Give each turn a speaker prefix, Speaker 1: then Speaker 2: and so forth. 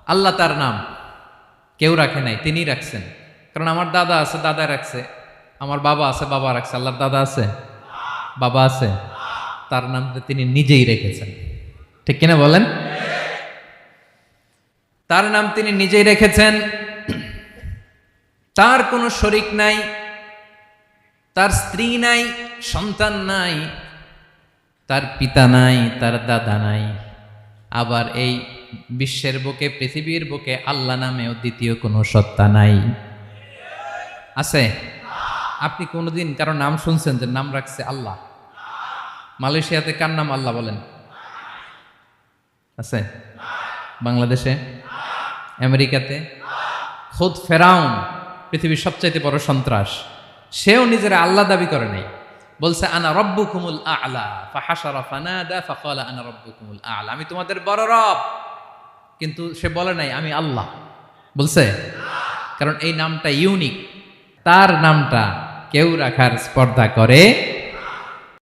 Speaker 1: আল্লাহ তার নাম, কেউ রাখে নাই, তিনি রাখছেন। কারণ আমার দাদা আছে, দাদা রাখছে, আমার বাবা আছে, বাবা রাখছে। আল্লাহর দাদা আছে, বাবা আছে, তার নামটা তিনি নিজেই রেখেছেন। ঠিক কিনা বলেন? তার নাম তিনি নিজেই রেখেছেন। তার কোনো শরিক নাই, তার স্ত্রী নাই, সন্তান নাই, তার পিতা নাই, তার দাদা নাই। আবার এই বিশ্বের বুকে, পৃথিবীর বুকে আল্লাহ নামেও দ্বিতীয় কোনো সত্তা নাই। আছে? আপনি কোনোদিন কারো নাম শুনছেন যে নাম রাখছে আল্লাহ? মালয়েশিয়াতে কার নাম আল্লাহ বলেন? আছে? বাংলাদেশে? আমেরিকাতে? খোদ ফেরাউন, পৃথিবীর সবচাইতে বড় সন্ত্রাস, সেও নিজের আল্লাহ দাবি করে নাই। বলছে আনা রব্বুকুমুল আ'লা, ফাহাশারা ফানাদা ফাকালা আনা রব্বুকুমুল আ'লা, আমি তোমাদের বড় রব। কিন্তু সে বলে নাই আমি আল্লাহ। বলছে? কারণ এই নামটা ইউনিক। তার নামটা কেউ রাখার স্পর্ধা করে